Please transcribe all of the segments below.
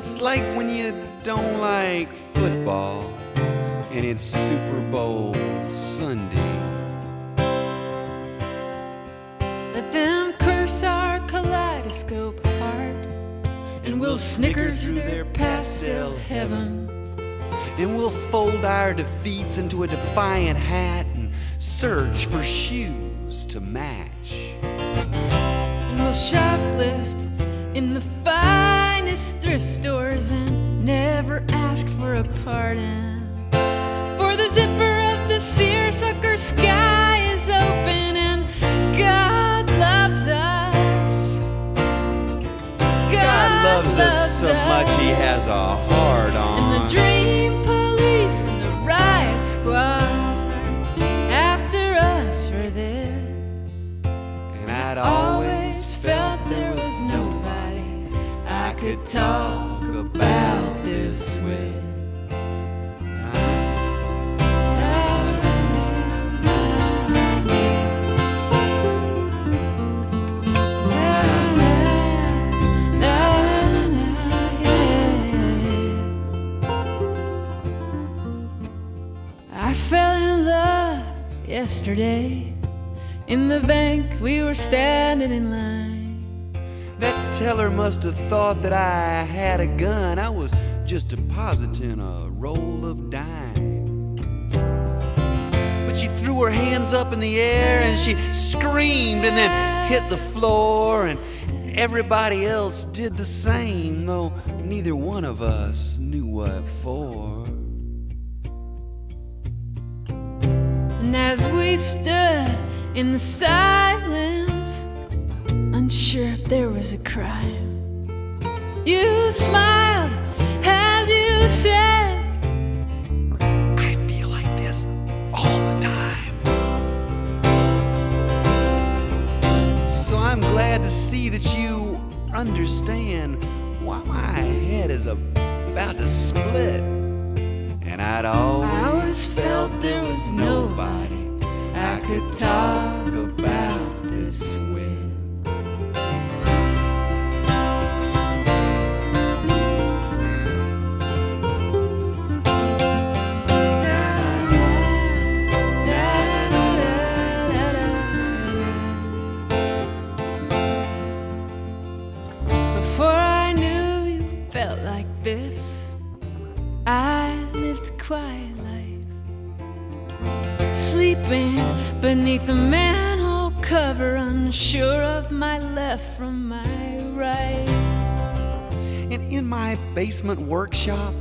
it's like when you don't like football and it's Super Bowl Sunday. Let them curse our kaleidoscope apart, and we'll snicker through their pastel heaven. And we'll fold our defeats into a defiant hat and search for shoes to match. And we'll shoplift in the finest thrift stores and never ask for a pardon. For the zipper of the seersucker sky is open and God loves us. God loves us so much He has a heart on. And the dream police and the riot squad after us for this. And I'd always felt there was nobody I could talk about this with. I fell in love yesterday. In the bank we were standing in line. That teller must have thought that I had a gun. I was just depositing a roll of dime. But she threw her hands up in the air and she screamed and then hit the floor, and everybody else did the same, though neither one of us knew what for. And as we stood in the silence, unsure if there was a crime, you smiled as you said, I feel like this all the time. So I'm glad to see that you understand why my head is about to split. And I always felt there was nobody I could talk about this with. before I knew you felt like this, I lived a quiet life, sleeping beneath a manhole cover, unsure of my left from my right. And in my basement workshop,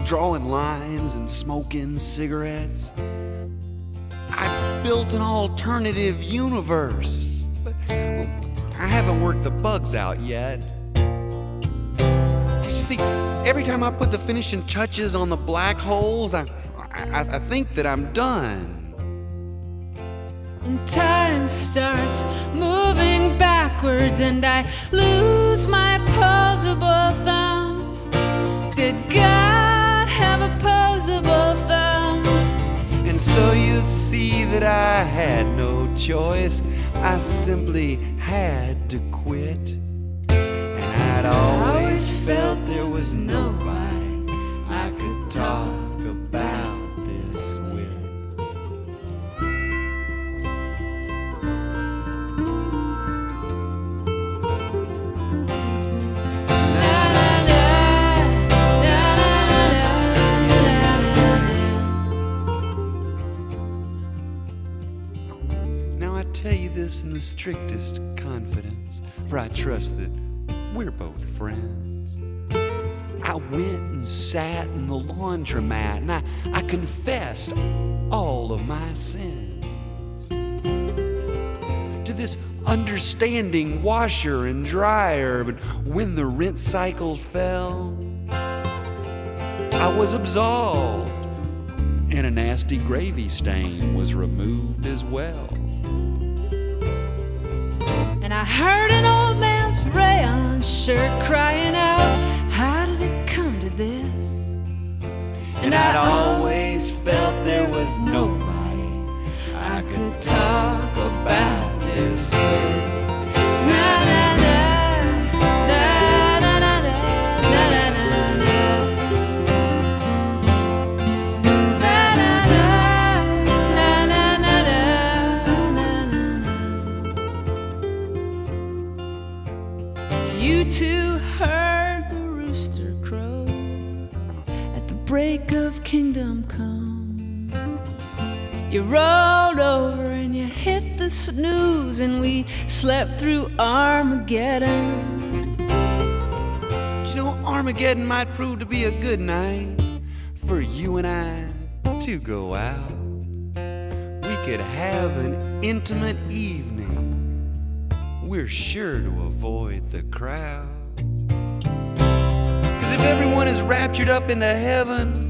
drawing lines and smoking cigarettes, I built an alternative universe. But I haven't worked the bugs out yet. You see, every time I put the finishing touches on the black holes, I think that I'm done. And time starts moving backwards, and I lose my opposable thumbs. Did God have opposable thumbs? And so you see that I had no choice. I simply had to quit. And I'd always felt there was nobody I could talk about this with. Now I tell you this in the strictest confidence, for I trust that we're both friends. I went and sat in the laundromat and I confessed all of my sins to this understanding washer and dryer. But when the rinse cycle fell, I was absolved, and a nasty gravy stain was removed as well. And I heard an old man's rayon shirt crying out, how did it come to this? And I'd always felt there was nobody I could talk about this with. you two heard the rooster crow at the break of kingdom come. You rolled over and you hit the snooze, and we slept through Armageddon. But you know, Armageddon might prove to be a good night for you and I to go out. We could have an intimate evening. We're sure to avoid the crowd. 'Cause if everyone is raptured up into heaven,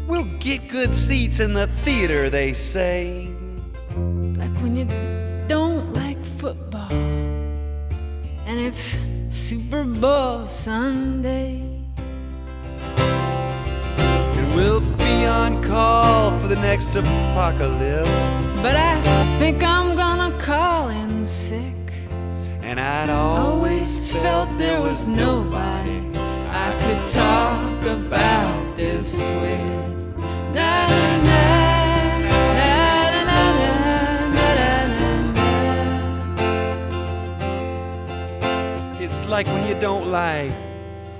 we'll get good seats in the theater, they say. Like when you don't like football and it's Super Bowl Sunday. And we'll be on call for the next apocalypse. But I think I'm gonna call in sick. And I'd always felt there was nobody I could talk about this with. Da, da, da, da, da, da, da, da, da. It's like when you don't like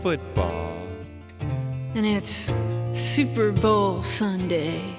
football. And it's Super Bowl Sunday.